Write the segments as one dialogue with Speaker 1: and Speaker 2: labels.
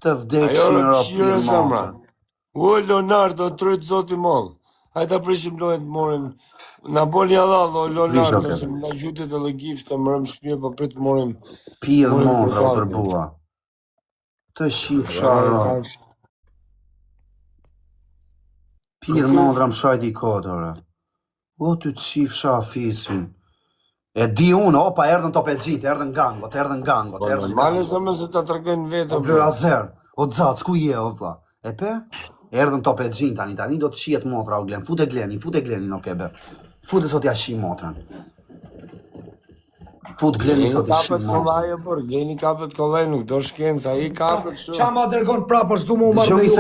Speaker 1: Të vdekshin
Speaker 2: Shire zemra. O Leonardo, tryt zoti moll. Hajta prishim lojën të morim. Na boli Allah, o Leonardo, se na gjutit edhe gifte, mërëm shpje, po prit morim.
Speaker 1: Pidh mondra o tërbua. Të shif shara. Pidh mondra më shajt I kodore. O ty të shif shara fisin. E di unë, opa, erdhën top e gjitë, erdhën gangot.
Speaker 2: Normale se më se ta tregojnë vetëm.
Speaker 1: O grazer, o dzac, ku je, o vlla? E pe? Erdhën top e gjinë tani do të shihet motra o Glen. Fute Glenin o kebe. Fute sot ja shi motran. Fut Gleni sot I shi motran.
Speaker 2: Gleni kapet kollaj, nuk do shkenca, I kapet shumë.
Speaker 3: Qa ma dërgon prapë, s'du mu marrë
Speaker 1: me ju.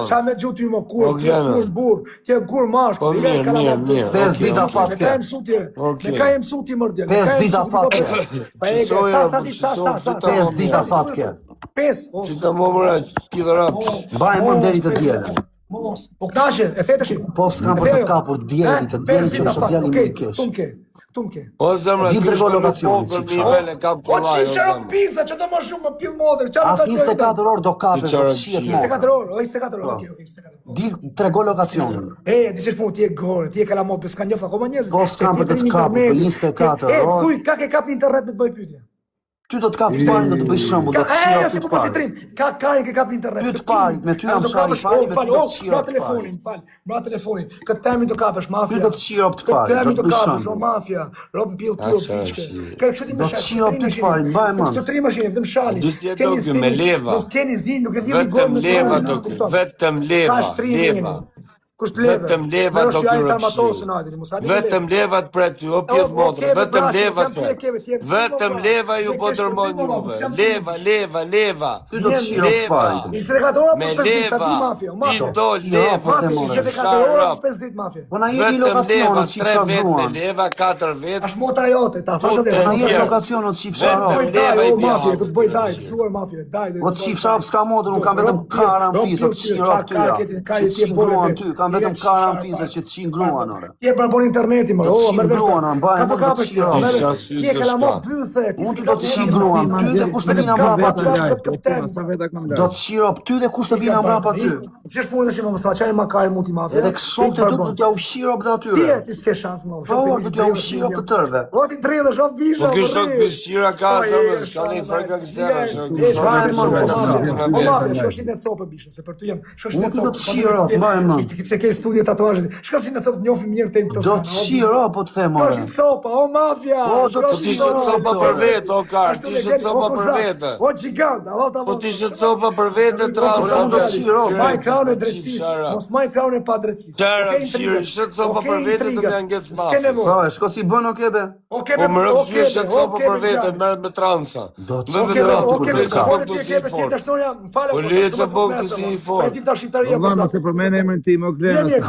Speaker 3: Qa me gjutë ju më kur, tje kur mashkë.
Speaker 2: Mirë.
Speaker 1: 5 dita fatke.
Speaker 3: Me ka jem suti mërdje.
Speaker 1: 5 dita fatke.
Speaker 3: Sa.
Speaker 1: 5 dita fatke.
Speaker 3: 5.
Speaker 2: Si të më mëra, kidhërap.
Speaker 1: Mbaj më deri të djelen.
Speaker 3: Po knashe, e fetëshin.
Speaker 1: Po s'kam për të kapur djeli të djeli që më djeli më I kesh.
Speaker 3: Tumke.
Speaker 2: O zemra,
Speaker 1: kishka në pokër
Speaker 2: nivele, kam
Speaker 3: Po
Speaker 2: kolaj,
Speaker 3: që shërë pizza, që do më shumë më pil modër.
Speaker 1: As 24 orë do kape, do të shihet modër.
Speaker 3: 24 orë, 24 orë, okej, 24 orë.
Speaker 1: Trego lokacionin.
Speaker 3: Dicesh po, ti e gore, ti e kala mo, s'ka njofa koma njerëz.
Speaker 1: Po s'kam për të kapur, për 24 orë.
Speaker 3: Thuj, ka ke kap internet me të bëj pyetje.
Speaker 1: Ty do të kapit parin, do të bëj shembull, do të shihoj
Speaker 3: ty të parit. Ka karin ke kap internet.
Speaker 1: Ty të parit, me ty jam shari parit, me ty do të shihoj të parit.
Speaker 3: Bra telefonin, këtë temi do kapesh mafia.
Speaker 1: Ty do të shihoj të parit,
Speaker 3: Këtë temi
Speaker 1: do
Speaker 3: do
Speaker 1: të bëj
Speaker 3: kapesh, o
Speaker 1: shembull.
Speaker 3: mafia, rob mpill piçke. Ka kështu ti më
Speaker 1: Do të shihoj ty të parit, mbaj mend.
Speaker 3: Këto 3 mashinë, vetëm shali.
Speaker 2: S'keni zdin me leva.
Speaker 3: Nuk keni zdin, nuk e vjen gol.
Speaker 2: Vetëm leva. Vetëm leva do kërë Vetëm levat për ty, o pjedh motrë, vetëm levat Vetëm leva ju po tërmon juve. Leva.
Speaker 1: Ty do të shihoj të parit.
Speaker 3: 24 orë
Speaker 2: Me
Speaker 3: për 5 ditë,
Speaker 2: leva,
Speaker 3: ti mafia.
Speaker 2: ti do leva.
Speaker 3: 24 orë për 5 ditë mafia.
Speaker 1: Po na jepi
Speaker 2: Vetëm leva,
Speaker 1: lokacionin,
Speaker 2: 3 vet me
Speaker 1: gruan.
Speaker 2: leva, 4 vet.
Speaker 3: Është motra jote, ta thash atë.
Speaker 1: Na jepi lokacionin, çif sharo.
Speaker 3: Mafia, do të bëj daj, kësuar mafia, daj.
Speaker 1: O çif sharo s'ka modër, un kam vetëm karan fizë të shihoj ty. Gruan ty, kam vetëm karan fizë që të shin gruan ore.
Speaker 3: Ti e barbon interneti më, merr vesh. Ka të kapësh ti. Ti e ke la mo bythe, ti
Speaker 1: Unë do të shi gruan, ty dhe kush të vina mbrapa ty. Do të shirop ty dhe kush të vina mbrapa ty.
Speaker 3: Ti është punë tash më sa çaj makar muti mafia.
Speaker 1: Edhe kështu do t'ja ushirop dhe atyre.
Speaker 3: Ti s'ke shans më.
Speaker 1: Po, do t'ja ushirop të tërve.
Speaker 3: O ti dridhesh, o bisha.
Speaker 2: Po ky shok bishira ka sa më shkallë freka eksterna.
Speaker 3: Shkosh në copë bisha, se për ty jam. Shkosh në
Speaker 1: copë. Do të shirop, mbaj më.
Speaker 3: Ti se ke studio tatuazhe. Shkosh në copë, njohim mirë tem të.
Speaker 1: Do të shirop, po të them.
Speaker 3: Shkosh në copë, o mafia.
Speaker 1: Po, do të
Speaker 2: shirop copa për vetë, o kar, ti ishe copa për vete.
Speaker 3: O gjigant,
Speaker 2: Po ti ishe copa për vete, trasa.
Speaker 1: Do të shirop.
Speaker 3: Maj kraun e drejtësisë, mos maj kraun e pa drejtësisë.
Speaker 2: Tërë, ishe copa për vete të me angec mafia.
Speaker 1: Po, shko si bën o kebe?
Speaker 2: Po më rëpë që ishe copa për vete, meret me transa.
Speaker 1: Do të shirop.
Speaker 2: Po leqa bëgë të si i fort. Po leqa bëgë të si i fort.
Speaker 4: Se përmene emrin tim, o Glenës.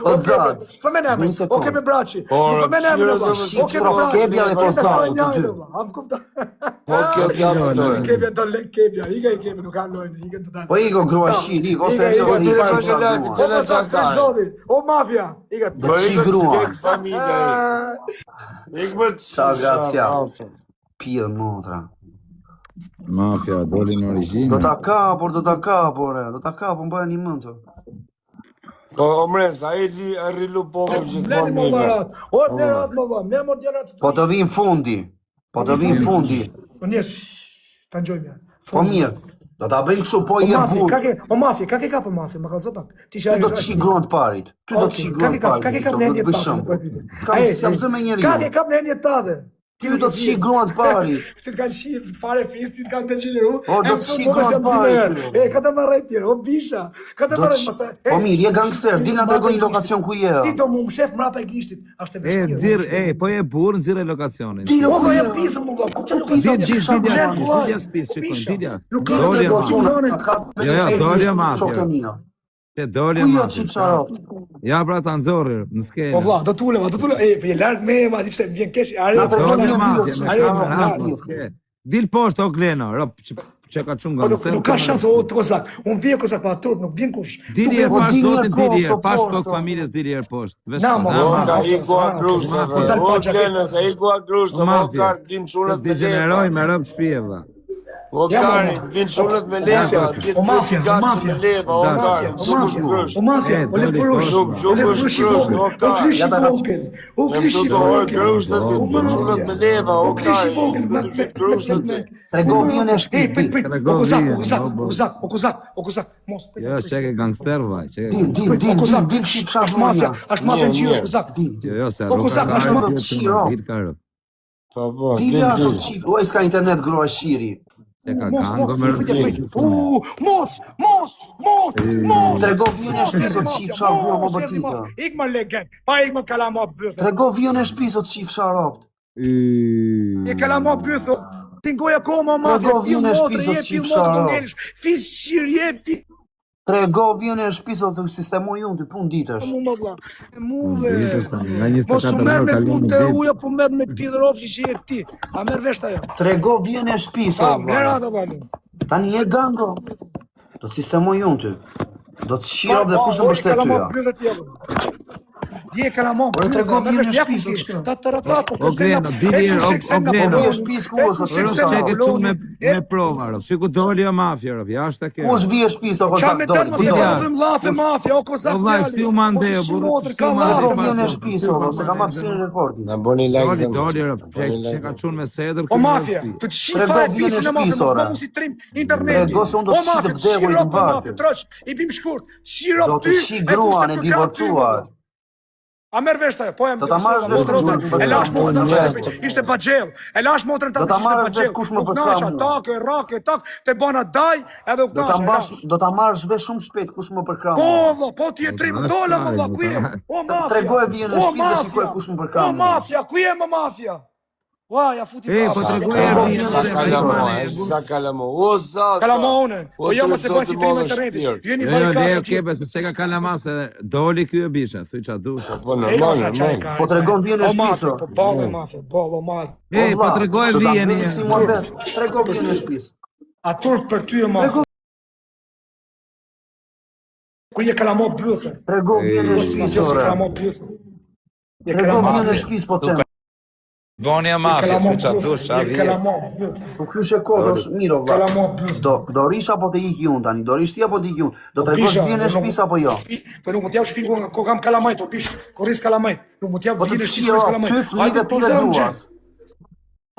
Speaker 1: O dzat.
Speaker 3: O kebe braci.
Speaker 2: O
Speaker 1: kebja dhe po tharu të dy.
Speaker 3: Kebja do lek kebja, iga I kebja, nuk kanë lojnë, iga të dalë.
Speaker 1: Po igo grua shi, igo serios,
Speaker 2: igo shakari.
Speaker 3: O mafia, iga.
Speaker 1: Do shi grua.
Speaker 2: Ciao,
Speaker 1: gracia. Pidh motra.
Speaker 4: Mafia, doli në origjinë.
Speaker 1: Do ta kapur, do ta kapur, mbaj një mend.
Speaker 2: Po omres, ai rrilu popër gjithmonë
Speaker 3: mirë. O merat më vëm, ne mordjerat.
Speaker 1: Po të vin fundi. Po
Speaker 3: Unë ta ngjojmë.
Speaker 1: Po mirë. Do ta bëjmë kështu, po je burr.
Speaker 3: O mafia, ka ke kapë mafia, më kallzo pak.
Speaker 1: Ti do të shigron të parit. Ty do të shigron të parit.
Speaker 3: Ka ke kapë në endjet tade.
Speaker 1: Jam zë me njeriu.
Speaker 3: Ka ke kapë në endjet tade.
Speaker 1: Ti do të shigron të parit.
Speaker 3: Ti të kanë shih fare fis, ti të kanë dëgjiru.
Speaker 1: O do të shigron të parit.
Speaker 3: Ka të marrë tjerë, o bisha. Ka të marrë pastaj.
Speaker 1: Po mirë, je gangster, dil na tregoj një lokacion ku je.
Speaker 3: Ti do më shef mbrapa e gishtit. Është e vështirë.
Speaker 4: Po je burr, nxirre lokacionin.
Speaker 3: Ti do të jam pisë më vëm. Ku çelo
Speaker 4: Dilja spis, dilja. Dolja mafia. Te dolja mafia. Ja pra ta nxorr, në skenë.
Speaker 3: Po vlla, do tulem. Je larg me ema, ti pse vjen kesh,
Speaker 4: Dil poshtë o Gleno, rop që ka çunga.
Speaker 3: Nuk ka shans o kozak. Un vjen kozak pa turp, nuk vjen kush.
Speaker 4: Dili pas zotit dili, pas kok familjes dili poshtë.
Speaker 2: Ka iku a krushtë. O Gleno, ka iku a krushtë, o kart tim çunat.
Speaker 4: Degeneroj me rop shpije vlla.
Speaker 2: O Kari, vinë shunët me leva,
Speaker 3: O mafja, o mafja.
Speaker 2: me leva, o Kari,
Speaker 3: O mafja, o lepërush, o lepërush i vogël, o klish i vogël, o klish i vogël,
Speaker 2: me leva, o
Speaker 3: klish i vogël,
Speaker 1: Tregovjen e shtëpisë.
Speaker 3: o kozak, mos.
Speaker 4: Jo, çeke gangster vaj, çeke.
Speaker 1: Dil shifsha mafja.
Speaker 3: Është mafja në gjirë, kozak.
Speaker 4: Jo, se
Speaker 3: O kozak, është
Speaker 1: mafja. Dil jashtë qif, oj s'ka internet groa shiri.
Speaker 3: Mos!
Speaker 1: Tregovjen e shtëpisë të shifsha vua më bëtika.
Speaker 3: Ik më legen, pa ik më kalama bëthë.
Speaker 1: Tregovjen e shtëpisë të shifsha ropt.
Speaker 3: Je kalama bëthë. Ti ngoja koma mafja, pil motrë, je pil motrë të ngelish. Fis shirë, je
Speaker 1: Tregovjen e shtëpisë të sistemoj unë të pun ditësh.
Speaker 3: Mos u merë me punë të uja, po merë me pidëropshi që je ti. A merë vesht ajo.
Speaker 1: Tregovjen e shtëpisë.
Speaker 3: Merë ato valin.
Speaker 1: Tani e gango. Do të sistemoj unë ty. Do të shirop dhe kush të mbështet tyja.
Speaker 3: Je kalama bëthë.
Speaker 1: Tregovjen e shtëpisë.
Speaker 3: Ta të ratapo.
Speaker 4: O Gleno, dili
Speaker 1: Tregovjen e shtëpisë ku është?
Speaker 4: Çeke çu me prova, ro. Siku doli o mafja, ro. Jashtë ke.
Speaker 1: Kush vije shtëpisë o
Speaker 3: Qa
Speaker 1: kozak
Speaker 3: me tërë mos e
Speaker 1: doli?
Speaker 3: të dhëm lafe mafja, o kozak
Speaker 4: O vllai, shtiu mandeo, burro.
Speaker 1: Tregovjen e shtëpisë o se kam hapësirë rekordin.
Speaker 2: Na bëni like zëmë.
Speaker 4: Doli, ro. Çeka çu me sedër.
Speaker 3: O mafja, të të shifa e fisin e mafja, mos më musi trim interneti. O mafja, të shirop o mafja, troq, i bim shkurt, të shirop
Speaker 1: Do
Speaker 3: ty,
Speaker 1: të shi gruan e divorcuar.
Speaker 3: A merë vesh ajo, po e
Speaker 1: Do ta marrësh vesh
Speaker 3: e lash motrën të ishte bagjell, e lash motrën të
Speaker 1: Do ta
Speaker 3: ishte
Speaker 1: marrësh vesh
Speaker 3: bagjell,
Speaker 1: kush më
Speaker 3: u knasha,
Speaker 1: përkam mua.
Speaker 3: takë, rake, te bana daj, edhe u knasha,
Speaker 1: Do ta marrësh vesh shumë shpejt kush më përkam.
Speaker 3: Po, valla, po ti e trim, dole, valla, ku je? O mafja,
Speaker 1: Tregoj vjen në shtëpi dhe shikoj kush më përkam.
Speaker 3: O mafja, ku je më mafja? Ua, ja futi
Speaker 4: E, po tregoj
Speaker 2: Sa kalamo, o zasa.
Speaker 3: Kalama une, po jo mos e bëj si trim interneti. Jeni
Speaker 4: Jo,
Speaker 3: vaj
Speaker 4: jo,
Speaker 3: kasë
Speaker 4: jo,
Speaker 3: që.
Speaker 4: kepe, se ka kalama se doli ky e bisha, thuj qa dush.
Speaker 2: Po normal.
Speaker 1: Po tregon vjen në
Speaker 3: O
Speaker 1: shtëpi.
Speaker 3: mafja, po ballë mafja, ballë mafja.
Speaker 4: E, po tregoj vjen një.
Speaker 1: Si muhabet. Tregon vjen në shtëpi.
Speaker 3: A turp për ty e mafja. Ku je kalamo bëthë.
Speaker 1: Tregon vjen në shtëpi.
Speaker 3: Kalamo bëthë. Je
Speaker 1: Tregon
Speaker 3: kalamo
Speaker 1: vjen në shtëpi po them.
Speaker 4: Boni e mafja, thuj qa dush, qa vjen.
Speaker 3: Kalamo.
Speaker 1: Po ky është kodosh, mirë valla.
Speaker 3: Kalamo bëthë.
Speaker 1: Do rish apo të iki unë tani? Do rish ti apo të iki unë? Do tregosh vjen në shtëpi apo jo?
Speaker 3: Po nuk më t'jap shpingun, ko kam kalamajt, o pish, ko ris kalamajt. Nuk më t'jap
Speaker 1: Po të
Speaker 3: vjen në
Speaker 1: shiro,
Speaker 3: shtëpi kalamajt.
Speaker 1: ty fëmijëve të gruas.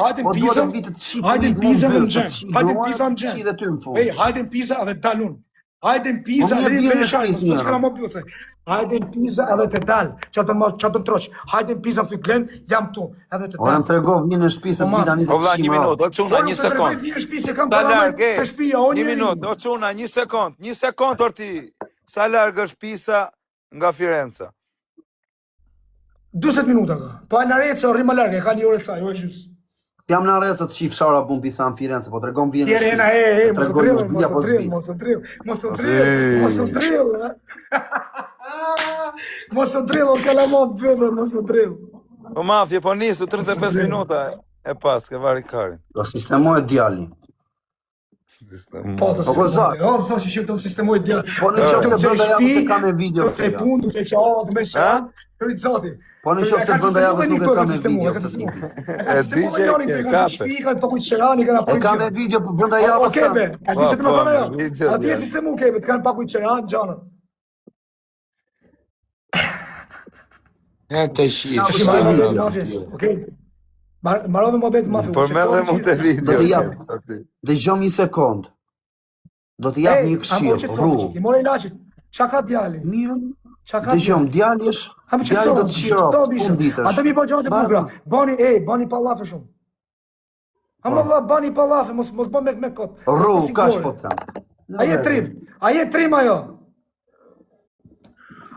Speaker 3: Hajde
Speaker 1: Po
Speaker 3: pizza.
Speaker 1: duhet vitet të shih
Speaker 3: Hajde
Speaker 1: fëmijët
Speaker 3: pizza
Speaker 1: mund
Speaker 3: në
Speaker 1: bëj,
Speaker 3: xhem.
Speaker 1: të shih
Speaker 3: Hajde
Speaker 1: gruan,
Speaker 3: pizza në
Speaker 1: të shih
Speaker 3: xhem.
Speaker 1: dhe ty në fund.
Speaker 3: Ej, hajde pizza edhe dalun. Hajde pizza
Speaker 1: Po,
Speaker 3: edhe
Speaker 1: mirë,
Speaker 3: me
Speaker 1: bie
Speaker 3: shaj,
Speaker 1: në
Speaker 3: mos
Speaker 1: shtëpi,
Speaker 3: kalamo bëthë. Hajde pizza edhe të dal. Çato troç. Hajde pizza ty Glen, jam tu. Edhe të
Speaker 1: Ora
Speaker 3: dal.
Speaker 1: më tregov vjen në shtëpi të vi tani
Speaker 5: O
Speaker 1: të
Speaker 5: vlla, një
Speaker 1: shih.
Speaker 5: minutë, o çuna, një sekond. Ta larg,
Speaker 3: Të shtëpia, o
Speaker 5: një minutë, o çuna, një sekond. Një sekond orti. Sa larg është Pisa nga Firenca?
Speaker 3: 40 minuta ka. Po në Arezzo rri më larg, e ka një orë sa, jo e gjys.
Speaker 1: Jam në Arezzo të shih fshara bun pisa në Firenze, po tregon vjen në
Speaker 3: Tjerena,
Speaker 1: shtëpi.
Speaker 3: mos u drill, mos u drill. Mos u drill, o kalamo bëthë, mos u drill.
Speaker 5: O mafje, po nisu 35 minuta e pas, ke vari karin.
Speaker 1: Do sistemoj djali.
Speaker 3: Po, të
Speaker 1: Po kozak.
Speaker 3: sistemoj. O, sa që shqiptëm sistemoj djallë.
Speaker 1: Po në qoftë se brenda javës se kam e video
Speaker 3: Të e punë, të e qa, të me shanë, të i zati.
Speaker 1: Po në qoftë se brenda javës nuk e kam e video.
Speaker 5: E di që e kape.
Speaker 3: Shpika, po kujtë qerani, këna
Speaker 1: E kam e video për brenda javës.
Speaker 3: O kebe, a di që të më thënë jo?
Speaker 5: video,
Speaker 3: A ti e sistemu kebe, të kanë pa kujtë qerani, gjanën.
Speaker 2: E të shih.
Speaker 3: Shi marrë më mafje, okej? Marrë më bet mafje.
Speaker 5: Por me dhe mu të video.
Speaker 1: Do të jap. Dëgjom një sekond. Do të jap një këshill, rru.
Speaker 3: I mora ilaçit. Çka ka djali?
Speaker 1: Mirë.
Speaker 3: Çka ka?
Speaker 1: Dëgjom, djali është, djali do të shiro, unë ditësh.
Speaker 3: Ata mi po gjatë e bukra. Bani pallafe shumë. Ama valla bani pallafe, mos bën me kot.
Speaker 1: Rru, kash po të them.
Speaker 3: A je trim ajo.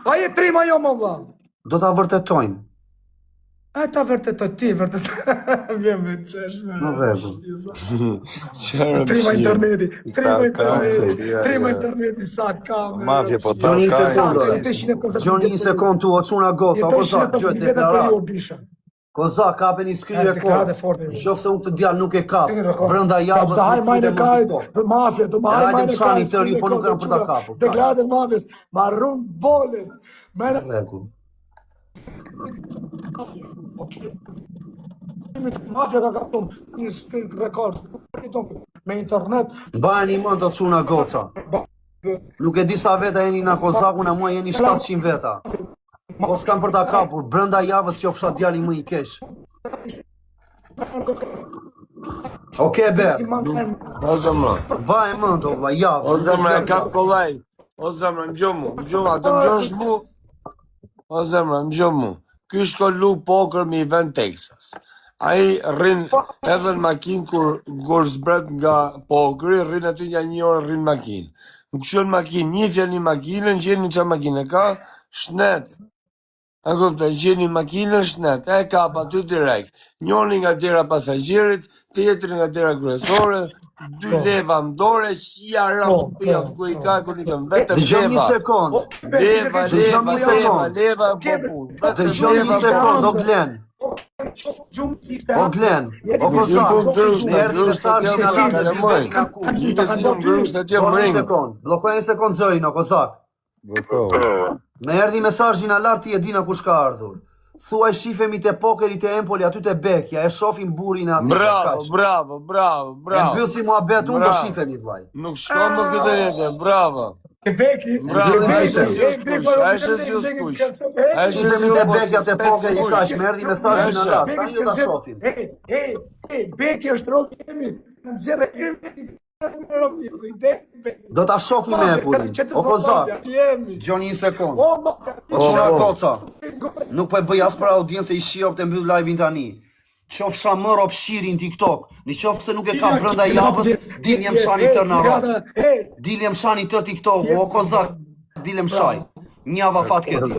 Speaker 3: A je trim ajo, më valla.
Speaker 1: Do ta vërtetojmë.
Speaker 3: A ta vërtetoj ti, vërtetoj. Vjem me qesh.
Speaker 1: Në rregull.
Speaker 3: Trima interneti, sa kam.
Speaker 5: Mafje, po ta
Speaker 1: Gjoni një
Speaker 5: karin.
Speaker 1: sekund. Gjoni një sekund tu o çuna goca, apo sa gjë deklarat. Koza kape një skrije kohë. Qoftë se unë të djalë nuk e kap. Brenda javës.
Speaker 3: Do haj majnë e kajt, dhe mafja, do haj majnë e kajt.
Speaker 1: Hajde po nuk kanë për ta kapur.
Speaker 3: Deklarat e mafjes, marrun bolën.
Speaker 1: Në rregull.
Speaker 3: Mafja ka kapton një rekord. me internet.
Speaker 1: Bajeni mend të çuna goca. Nuk e di sa veta jeni na Kozaku, na mua jeni 700 veta. Po s'kam për ta kapur, brenda javës që fshat djali më i keq. Okej, be.
Speaker 2: O zemra.
Speaker 1: Vaj mend o vlla, javë.
Speaker 2: O zemra, e kap kollaj. O zemra, më gjomu, a të më gjosh mu? O zemra, më gjomu. Ky shko lu poker me event Texas. Ai rrin edhe në makinë kur zbret nga pokeri, rrin aty nga 1 orë rrin makinë. Nuk shon makinë, njifjani makinën, gjeni çfarë makinë ka, shnet. A kuptoj, gjeni makinën, shnet, e kap aty direkt. Njoni nga dera pasagjerit, tjetri nga dera kryesore, 2 leva në dorë, qia rëmë, pjaf, ku i ka, ku i kam vetëm
Speaker 1: Dëgjoj një sekond.
Speaker 2: Leva, popun.
Speaker 1: Dëgjoj një sekond, o Glen. O Glen, o Kozak. Merdi mesazhin nga lart e moj. Bllokoj një sekond zërin o Kozak. Me erdhi mesazhin alert ti e dina kush ka ardhur. Thuaj shifemi te pokeri te Empoli aty te Bekja, e shohim burrin aty.
Speaker 2: Bravo.
Speaker 1: E mbyllsi muhabet unë do shifeni vllai.
Speaker 2: Nuk shko më këtë jetë, bravo.
Speaker 3: Ke Beki.
Speaker 1: Shifemi te Bekja te pokeri kaq, me erdhi mesazhin alert. Tani do ta shohim.
Speaker 3: Beki është rrobi jemi. Në zjerë
Speaker 1: Do ta shohim me Empolin. O Kozak. Gjoni një sekond. O çuna koca. Nuk po e bëj as për audiencë, i shijop të mbyll live-in tani. Qofsha më robshirin TikTok. Në qoftë se nuk e ka brenda javës, diljem shani tër në rrot. Diljem shani tër TikTok, o Kozak, diljem shaj. Njava fatketi.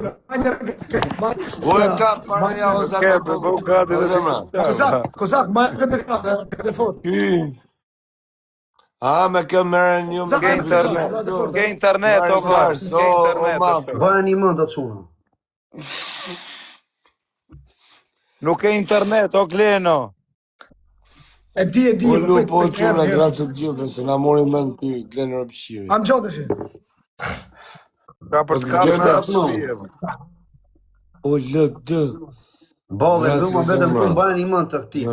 Speaker 2: O e ka para javës.
Speaker 3: Kozak, ma këtë fort.
Speaker 2: A me këmërën një më
Speaker 5: Ke internet, o kars.
Speaker 1: Bajeni mend të çuna.
Speaker 5: Nuk ke internet, o Gleno.
Speaker 3: E di.
Speaker 2: O lupo o çuna, gratë të gjithë, se na mori mend ky Glen Robshiri.
Speaker 3: Am gjotëshi.
Speaker 5: Ka për të kapë.
Speaker 2: O LD.
Speaker 1: Bolle, du më vetëm ku bajeni mend të këtij.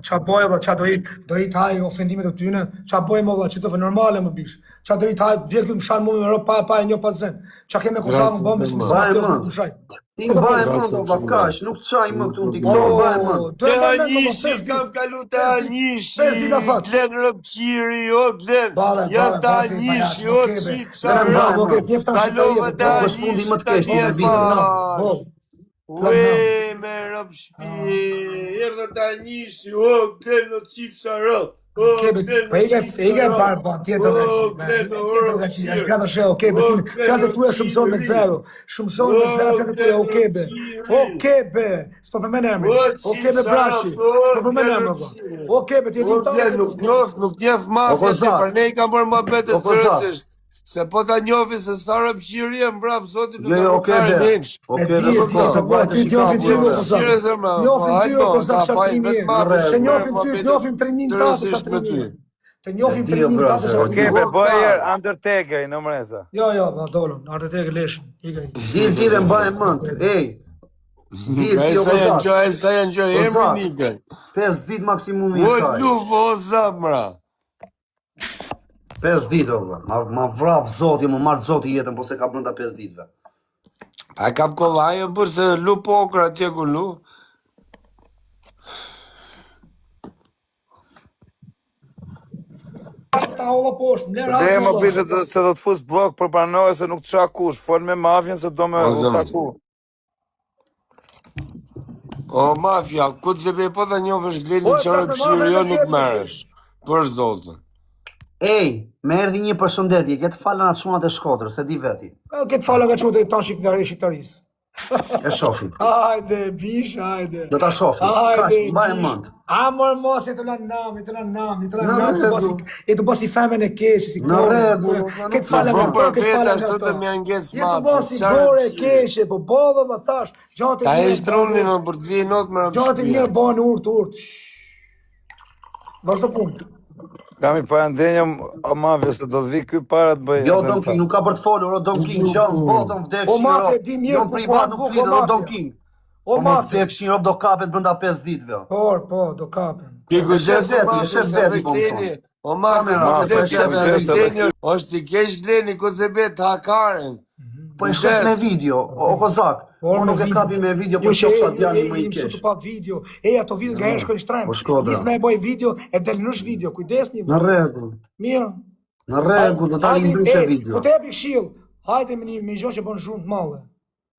Speaker 3: Qa boje, qa do i taj ofendimet të tyne, qa boje më vla, që të fë normale më bish, qa do i taj, vje kjo më shanë më me rëpë pa e një pas zen, qa keme Kozak më bëmë, më
Speaker 1: Baje mend. Ti baje mend o vakash, nuk të qaj më këtu në TikTok, baje mend.
Speaker 2: Te Anishi, kam kalu te Anishi, Glen Robshiri, o Glen, jam te Anishi, o qifë, kalova te Anishi, Ue, me Robshiri, erdhe te Anishi, o Glen, o qifë sharot.
Speaker 3: Po i ke parë po, tjetër nga që gratë shë, okebe, fjallë të tuja shumëson me zero, fjallë të tuja, okebe, s'po përmen emri, okebe brashi, s'po përmen emri, okebe, tjetë të
Speaker 2: të nuk njef mafja që për ne i kam bërë më betë sërësisht, se po ta njofi se sa Robshiri e mbrap zotin nuk e më kare menç.
Speaker 3: Njofim 3.000 tatës a 3.000. Të njofim 3.000 tatës a 3.000.
Speaker 5: Okebe, bëjer Undertaker, në mreza.
Speaker 3: Jo, dollon, Undertaker leshën.
Speaker 1: Dil ti dhe mbaj mend, ej. Dil ti o Kozak.
Speaker 2: Sa janë gjoj, emri nikaj.
Speaker 1: 5 dit maksimumi e
Speaker 2: O
Speaker 1: kaj.
Speaker 2: lufo, o zamra.
Speaker 1: 5 ditë o vlla, ma vrap zoti, më marr zoti jetën, po se ka brenda 5 ditëve.
Speaker 2: A kap kollajën për se lu poker atje ku lu?
Speaker 3: Ta olla poshtë, mlerë
Speaker 5: Dhe më bishe se do të fus blok për pranoj se nuk të qa kush, fol me mafjen se do me u taku.
Speaker 2: O mafja, ku të gjebe po të njofësh Glenin që Robshiri, jo nuk merresh. Për zotën.
Speaker 1: Ej, me erdhi një përshëndetje, ke të falën atë shunat e Shkodrës, e di veti.
Speaker 3: Ke të falën nga qute i tanë shqiptarisë.
Speaker 1: E shofim.
Speaker 3: Hajde, bish, hajde.
Speaker 1: Do ta shofim. Kaç, mbaj mend.
Speaker 3: Amor mos e të la nam, e të bosi femën e keqë, si
Speaker 1: Në rregull,
Speaker 3: ke të falën nga
Speaker 2: për vetë ashtu të më anges
Speaker 3: je të bosi gore e keqë, po bodho dhe thash, gjatë
Speaker 2: ta e shtronin për të vijë not me
Speaker 3: Robshiri. Gjatë mirë bën urt. Vazhdo punë.
Speaker 5: Kam i parandenja o mafja se do të vi ky para të bëj.
Speaker 1: Jo, Don King, nuk ka për të folur, o Don King, gjallë botën vdekshin rob. Jo privat nuk flitë, o Don King. O mafja vdekshin rob do kapet brenda 5 ditëve.
Speaker 3: Po, do kapen.
Speaker 2: Ti kujdes
Speaker 1: veti,
Speaker 2: o mafia, kujdes është i keq Gleni, ku se bet hakarin.
Speaker 1: Po e shef me video, o Kozak, unë nuk e kapi me video, po qofsha djali më i keq.
Speaker 3: Mësu të pa video, ato video nga shkojnë shtrem.
Speaker 1: Po shkodra.
Speaker 3: Nis me e boj video, e del nësh video, kujdesni.
Speaker 1: Në rregull.
Speaker 3: Mirë.
Speaker 1: Në rregull, do tani ndryshe video.
Speaker 3: Po të japi këshill. Hajde me gjë që bën shumë të madhe.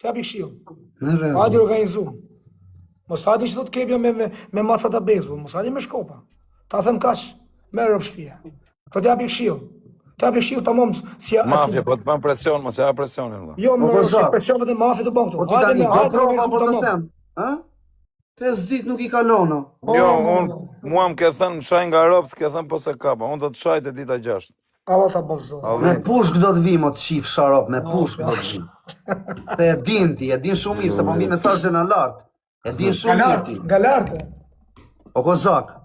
Speaker 3: Të japi këshill.
Speaker 1: Në rregull.
Speaker 3: Hajde organizum. Mos hajde që do të kepja me maca të bezbu, mos hajde me shkopa. Ta them kaq, merr shtëpia. Po të japi këshill. Ta bëj shiu tamam si
Speaker 5: mafia, po të bën presion, mos e ha presionin vëlla.
Speaker 3: Jo, më presion vetë mafia të bën këtu.
Speaker 1: Hajde me prova po të them, ë? 5 ditë nuk I kalono.
Speaker 5: Jo, mua më ke thënë më shaj nga ropt, ke thënë po se kapa. Unë do të shaj te dita 6.
Speaker 3: Allah ta bëzon.
Speaker 1: Me pushk do të vi mo të shif sharop, me pushk do të vi. Te e din ti, e din shumë mirë se po mbi mesazhe në lart. E din shumë mirë ti.
Speaker 3: Nga lart.
Speaker 1: O Kozak.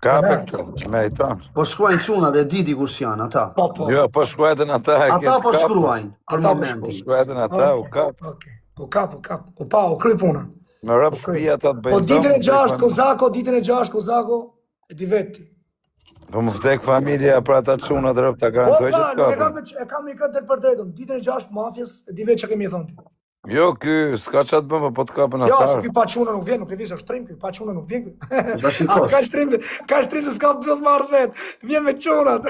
Speaker 5: Kape këtu, meriton.
Speaker 1: Po shkruajnë çunat e diti kush janë ata.
Speaker 5: Jo, po shkruajnë ata.
Speaker 1: Ata po shkruajnë për momentin.
Speaker 5: Po shkruajnë ata, u kap.
Speaker 3: Okej. U kap. U pa, u kry puna.
Speaker 5: Me rrap shtëpia ata të bëjnë.
Speaker 3: Po ditën e 6 Kozako, ditën e 6 Kozako, e di vetë.
Speaker 5: Po më vdek familja për ata çunat rrap ta garantoj që të kapin.
Speaker 3: E kam i këtë për drejtën. Ditën e 6 mafjes, e di vetë çka kemi thënë.
Speaker 5: Jo, ky s'ka çat bën, po të kapën ata.
Speaker 3: Jo, ky pa çuna nuk vjen, nuk e vi se shtrim ky, pa çuna nuk vjen ky. Ka shtrim se s'ka bëll marr vet. Vjen me çunat.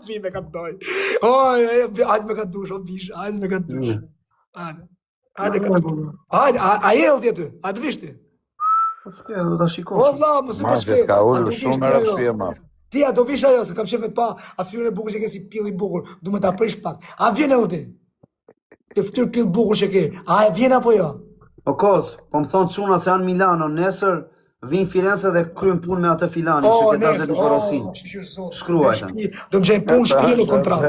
Speaker 3: Vi me kat doj. Oj, hajde me kat dush, o bish, hajde me kat dush. Hajde kat. Hajde, a je ti aty? A të vish ti?
Speaker 1: Po s'ke, do ta shikosh.
Speaker 3: O vlla, mos e
Speaker 5: Mafia ka ulur shumë në rrapshpia mafia.
Speaker 3: Ti a do vish ajo, se kam shefet pa, a fytyrën e bukur që ke si pill I bukur, du me ta prish pak. A vjen edhe ti? Të fytyrë pill bukur që ke, a e vjen apo jo?
Speaker 1: O Koz, po më thonë çunat se janë Milano, nesër vin Firenze dhe kryen punë me atë filani, që ke dashur në Korosin. Shkruaj tani.
Speaker 3: Do më gjejnë punë shtëpi në kontratë.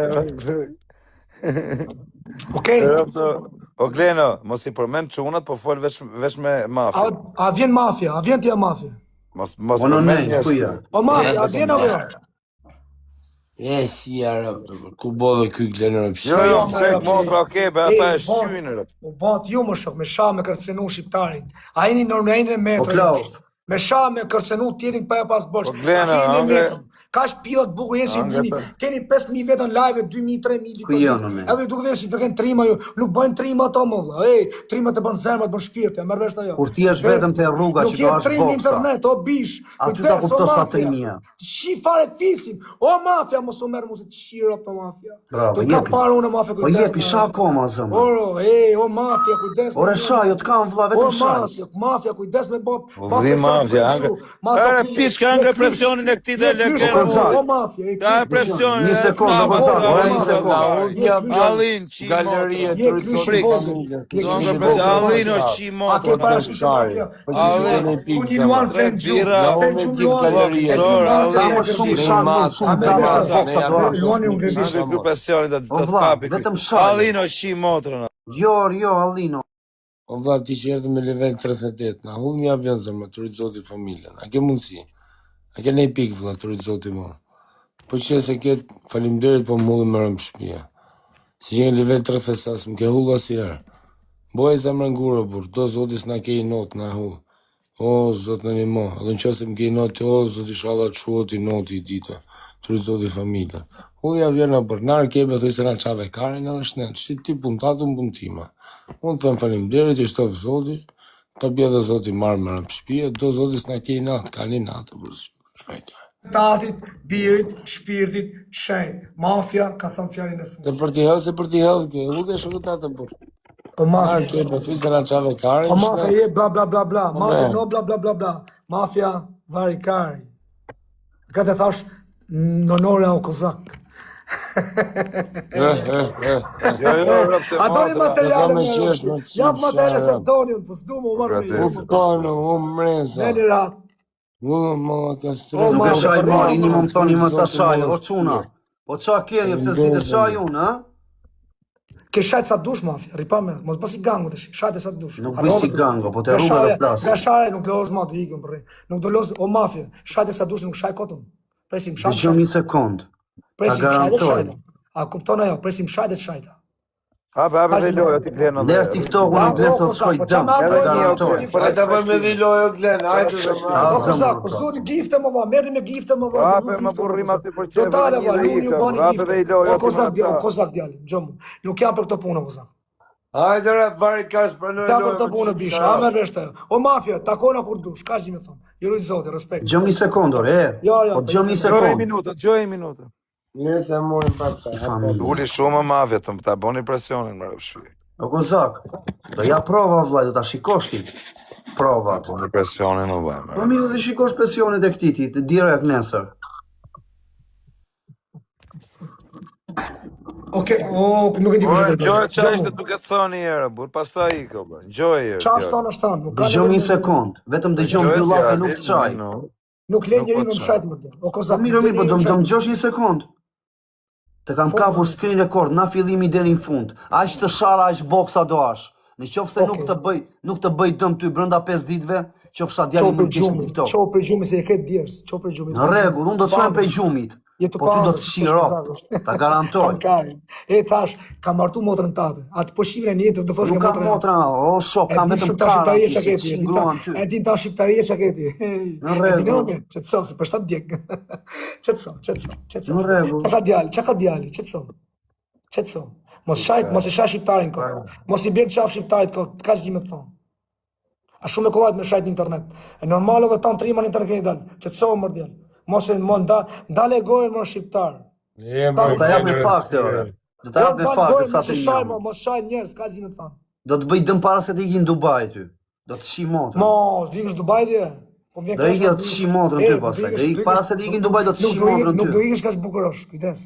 Speaker 3: Okej.
Speaker 5: O Gleno, mos I përmend çunat, po fol veç me mafia.
Speaker 3: A vjen mafia, a vjen ti a mafia?
Speaker 5: Mos përmend.
Speaker 3: O mafia, a vjen apo jo?
Speaker 2: Si ku bodhe ky Gleno pshi.
Speaker 5: Jo, pse motra be ata e shtyjnë rrap.
Speaker 3: U bat ju më shok, me sha me kërcenu shqiptarin. A jeni normalisht në metro.
Speaker 1: O Klaus.
Speaker 3: Me sha me kërcenu tjetin pa pas bosh.
Speaker 5: Gleno,
Speaker 3: Kaç pillat bukur jeni si dini. Keni 5000 vetën live, 2000, 3000 diku. Edhe duke vesh si të kenë trima ju, nuk bëjnë trima ato më vëlla. Ej, trima të bën zemra, të bën shpirt, e merr vesh ajo.
Speaker 1: Kur ti je vetëm te rruga që do
Speaker 3: është trim internet, o bish.
Speaker 1: Aty ta kupton sa trimia.
Speaker 3: Shi fare fisin. O mafia mos u merr mos të shiro po mafia.
Speaker 1: Do
Speaker 3: ka parë unë mafia kujdes.
Speaker 1: Po jepi sha akoma zëm.
Speaker 3: Oro, o mafia kujdes.
Speaker 1: Ore sha, jo të kam vëlla vetëm sha.
Speaker 3: O mafia kujdes me bop.
Speaker 5: Vdi mafia. Ere pish ka represionin e këtij dhe lekë.
Speaker 3: O mafia.
Speaker 5: Ka presionin.
Speaker 1: Një sekondë, një sekondë.
Speaker 5: Allin,
Speaker 2: galeria të
Speaker 5: rritës. Allin o qimo.
Speaker 3: A ke parasysh mafia? Unë luan fen gjira.
Speaker 2: Galeria.
Speaker 1: Sa më shumë shanë, shumë
Speaker 3: luani unë
Speaker 5: revistë. Ky presionin do të kapi.
Speaker 1: Vetëm shanë.
Speaker 5: Allin o qimotrën.
Speaker 1: Jo, Allino.
Speaker 2: O vlla ti që erdhe me level 38, na hull një avion zërë, të rritë zoti familjen. A ke mundësi? A ke nej pikë vlla të rritë zoti më? Po që se ketë faleminderit po mulli më rëmë shpia. Si që një level 36, më ke hull asë herë. Boj e zemrë ngurë, burë, do zotis na ke I notë, na hull. O, zot në një mo, edhe në qëse më ke I notë, o, zot I shala të shuot I notë I dita, të rritë zoti familja. Hull ja vjerë në bërë, narë kebe, thoi se na qave karin edhe shnetë, që ti puntatë më puntima. Unë thëmë faleminderit, I shtofë zoti, ta bje dhe zoti marë më rëmë shpia, do zotis na ke I natë, ka një natë, burë, shpajtja.
Speaker 3: Tatit, birit, shpirtit, shenjt. Mafia ka thënë fjalën e fundit.
Speaker 2: Dhe për t'i hëllë, ke hullë shumë të atë bërë.
Speaker 3: O mafia.
Speaker 2: Ke për fisë në qave kare.
Speaker 3: O mafia je bla bla bla bla. Mafia no bla bla bla bla. Mafia vari kari. Ka të thash në onore o kozak. Adoni materiale. Jap materiale se doni, po s'du më marrë.
Speaker 2: U kano, u mreza.
Speaker 3: Në rat.
Speaker 1: Nuk e shaj mari, një më më thoni më të shaj, o quna. O qa keni, pëse s'di të shaj unë, ha?
Speaker 3: Ke shajt sa dush, mafia, ripa me, mos bësi gango të shi, shajt e sa dush.
Speaker 1: Nuk bësi gango, po të rrugë dhe flasë.
Speaker 3: Nga share, nuk do lozë ma të ikën përre. Nuk do lozë, o mafia, shajt e sa dush, nuk shaj kotën. Presim shajt.
Speaker 1: Dëgjoj një sekund.
Speaker 3: Presim shajt e shajta. A kupton ajo, presim shajt e shajta.
Speaker 4: Hape dhe loja ti Glen.
Speaker 1: Ler TikTok-un e Glen sot shkoj dëm, e garantoj.
Speaker 2: Hajde pa me dhe loja Glen, hajde dhe ma.
Speaker 3: Kozak, po s'doni gifte më valla, merrni me gifte më valla.
Speaker 4: Hape më burrim aty për
Speaker 3: Do
Speaker 4: çeve.
Speaker 3: dalë valla, unë ju bani
Speaker 4: Hape dhe
Speaker 3: gifte.
Speaker 4: loja.
Speaker 3: Kozak djali, xhomu. Nuk jam për këtë punë Kozak.
Speaker 2: Hajde rap vari kash pranoj
Speaker 3: Jam për
Speaker 2: loja.
Speaker 3: këtë punë bisha, ha merr vesh. O mafia, takona kur dush, kaq më thon. Ju luj zoti, respekt.
Speaker 1: Gjëm një sekondor,
Speaker 3: Jo,
Speaker 1: Po gjëm një sekond.
Speaker 4: Gjoj minutë.
Speaker 2: Nëse morim papa.
Speaker 5: Uli shumë mafia, të ta boni presionin më rrëfshi.
Speaker 1: O Kozak, do ja prova vllaj, do ta shikosh ti. Provat.
Speaker 5: Boni presionin u bëjmë.
Speaker 1: Po mirë, do të shikosh pensionet e këtij ti, direkt nesër.
Speaker 3: Okej, nuk e di kush është.
Speaker 5: Gjoj çfarë ishte duke thënë herë, burr, pastaj iko bë. Gjoj herë.
Speaker 3: Çfarë thon është thon, nuk ka.
Speaker 1: Dëgjoj një sekond, vetëm dëgjom byllakë nuk çaj.
Speaker 3: Nuk le njëri më shajt më. O Kozak.
Speaker 1: Mirë, po do më dëgjosh një sekond. Të kam kapur screen record na fillimi deri në fund. Aq të shara, aq boksa do ash. Në qoftë se nuk të bëj dëm ty brenda 5 ditëve, qofsha djalë më kish në TikTok.
Speaker 3: Ço për gjumi se e ke djers, ço për gjumi.
Speaker 1: Në rregull, unë do të çojm prej gjumit. Po ti do të shiro, ta garantoj.
Speaker 3: E thash, kam martu motrën tate. Atë po shihën në jetë do thosh
Speaker 1: që motra, o shok, kam vetëm
Speaker 3: shqiptarie çaketi. E din ta shqiptarie çaketi.
Speaker 1: Në rregull.
Speaker 3: Çetso, se për shtat djeg. Çetso.
Speaker 1: Në rregull.
Speaker 3: Çka djali, çetso. Mos e shaj shqiptarin ko. Mos i bën çaf shqiptarit ko, kaq di më të thon. A shumë e kollajt me shajt në internet. E normalove tan trima në internet dal. Çetso më djal. Mos e ndale gojën më shqiptar.
Speaker 1: Do ta jap me fakte ore. Do ta jap me fakte sa të
Speaker 3: shaj, mos shaj njerëz, ka gjë të thon.
Speaker 1: Do të bëj dëm para se të ikin në Dubai ty. Do të shi motrën.
Speaker 3: Mos, do ikësh në Dubai ti? Po vjen
Speaker 1: do ikë të shi motrën ty pastaj. Do ikë para se të ikin në Dubai do të shi motrën ty.
Speaker 3: Nuk do ikësh kaq bukurosh, kujdes.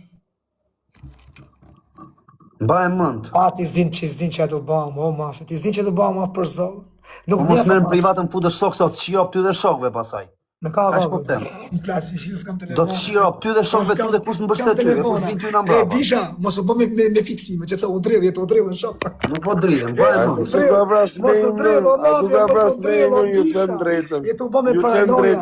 Speaker 1: Mbaj mend.
Speaker 3: Ti s'din që do bëm, o mafia. Ti s'din që do bëm af për zot.
Speaker 1: Nuk mos merr privatën futesh shok sot shirop ty dhe shokëve pastaj.
Speaker 3: Me ka
Speaker 1: vao.
Speaker 3: Në klasë shis kam telefon.
Speaker 1: Do të shirop ty dhe shokëve tu dhe kush të mbështet ty, kush vin ty na mbrapa.
Speaker 3: Bisha, mos u bë me fiksime, që u dridhën shok.
Speaker 1: Nuk po dridhem, bëj
Speaker 3: mos u dridh, o mafia, mos u dridh, ju them drejtën. Je tu bë me paranoja.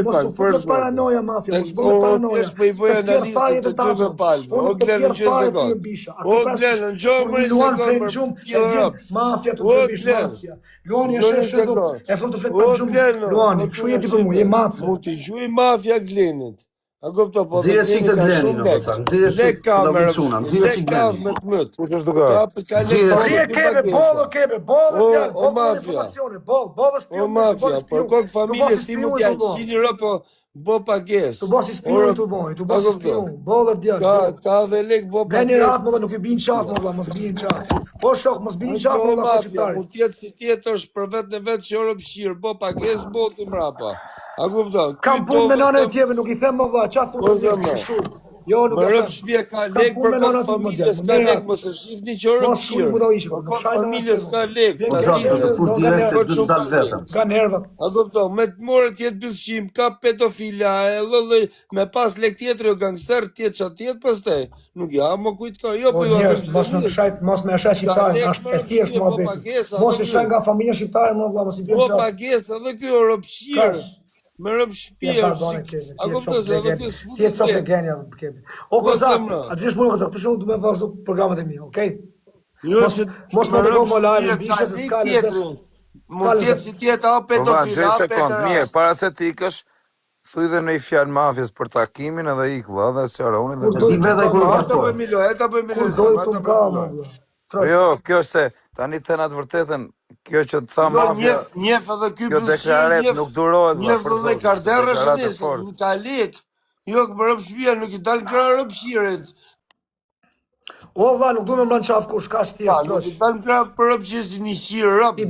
Speaker 3: Mos u fut paranoja mafia, mos bë paranoja.
Speaker 2: Po i bëj analizë të ty me palmë. O Glen, në sekond. O Glen, në sekond.
Speaker 3: Mafia të bisha. Luani është shërbim. E fund të flet për gjumë. Luani, kshu jeti për mua, je macë.
Speaker 2: Mund t'i gjuj mafia Glenit. A kupto po.
Speaker 1: Zire çik të Glenin, zire çik do biçuna, zire çik Glenin.
Speaker 2: Kush është duka?
Speaker 3: Zire kebe, bollo,
Speaker 2: o mafia. O mafia, por kok familjes ti mund t'ja qini rëpo bo pagesë.
Speaker 3: Tu bosi spion tu boj, tu bosi spion, boller djalë.
Speaker 2: Ka dhe lek bo pagesë.
Speaker 3: Bleni rat më nuk i bin qaf më valla, mos bin qaf. Po shok, mos bin qaf më valla shqiptar.
Speaker 2: Mund të jetë si tjetër për vetë në vetë që pshir, bo pagesë, bo ti mrapa. A kupton?
Speaker 3: Kam punë me nënën e tjeve, nuk i them më valla, çfarë thonë kështu. Jo, nuk
Speaker 2: e rëp shtëpia ka lek për këtë familjes ka lek, mos e shifni që orë mëshirë. Për familjes ka lek.
Speaker 1: Të fush direkt se du të dalë vetëm.
Speaker 3: Ka nervat.
Speaker 2: A kupto, me të morë tjetë byllshim, ka pedofila, e lëllëj, me pas lek tjetër, jo gangster, tjetë që tjetë pastaj. Nuk ja, më kujtë ka, jo për jo
Speaker 3: thështë. Mos me shaj shqiptare, është e thjesht më abeti. Mos e shaj nga familja shqiptare, më vla, mos i bërë
Speaker 2: qatë. Po pagesë, edhe kjo orë mëshirë. Me rëmë shpirë, a kuptoj se edhe kjo s'futë
Speaker 3: ti e copë genja kemi. O Kozak, atë që shpunë Kozak, të shumë du me vazhdu programet e mi, okej? Mos me të go më lajnë, bishe se s'ka lezet.
Speaker 2: Mund tjetë si tjetë, a pedofila, a
Speaker 5: sekund, mirë, para se t'ikësh, thuj dhe në i fjalë mafjes për takimin edhe ikë, dhe se ara unë dhe...
Speaker 1: Ti vedhe kur
Speaker 2: Eta për Milo,
Speaker 5: Jo, kjo është se, tani të në të vërtetën, kjo që të tha mafja,
Speaker 2: njef edhe ky
Speaker 5: kjo deklaret nuk durohet.
Speaker 2: Njef edhe karderë është nesë, nuk ka lek. Jo, më rëpë shpia, nuk i dalë kërë rëpë shiret.
Speaker 3: O, vla, nuk du me mlanë qafë kush, ka shtjesë,
Speaker 2: nuk i dalë kërë për rëpë shiret një shirë rëpë.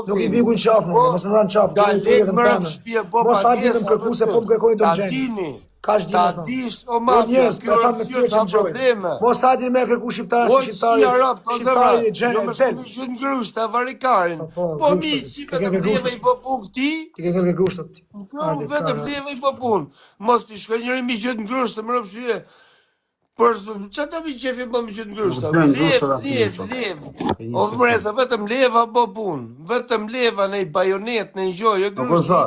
Speaker 3: Nuk i bigu në qafë, mos më mlanë qafë.
Speaker 2: Ka lek më rëpë shpia, po pagesë,
Speaker 3: po më kërkojnë të më gjenë. Ta
Speaker 2: dish, o mafja, kjo rëpësirë ka probleme.
Speaker 3: Mos hajdi me kërku shqiptarë, se shqiptarë
Speaker 2: gjenë. Jo me shkëmë që në grusht, të varikarin. Po mi, që vetëm leve i popun këti.
Speaker 3: Ti ke kërke grushtat.
Speaker 2: Vetëm leve i popun. Mos t'i shkoj njëri mi që në grusht, të më rëpëshie. Për që ta mi qefi po mi që në grushta? Lev. O vëresa, vetëm leva bo pun. Vetëm leva në i bajonet, në i gjoj, e grushta.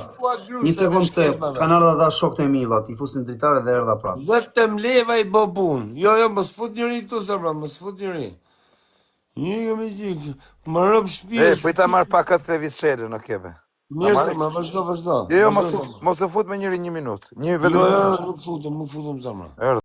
Speaker 1: Një sekund të kanarda da shok të emiva, ti fustin dritare dhe erda prapë.
Speaker 2: Vetëm leva i bo pun. Jo, mos fut njëri këtu zëmra, mos fut njëri. Një me gjikë, më rëpë
Speaker 5: E,
Speaker 2: shpjes.
Speaker 5: po i ta marr pa këtë trevis shelën, o kebe.
Speaker 2: Mirë se më vazhdo.
Speaker 5: Jo, mos e fut me njëri 1 minutë. Një vetëm.
Speaker 2: Jo, nuk futëm zamra.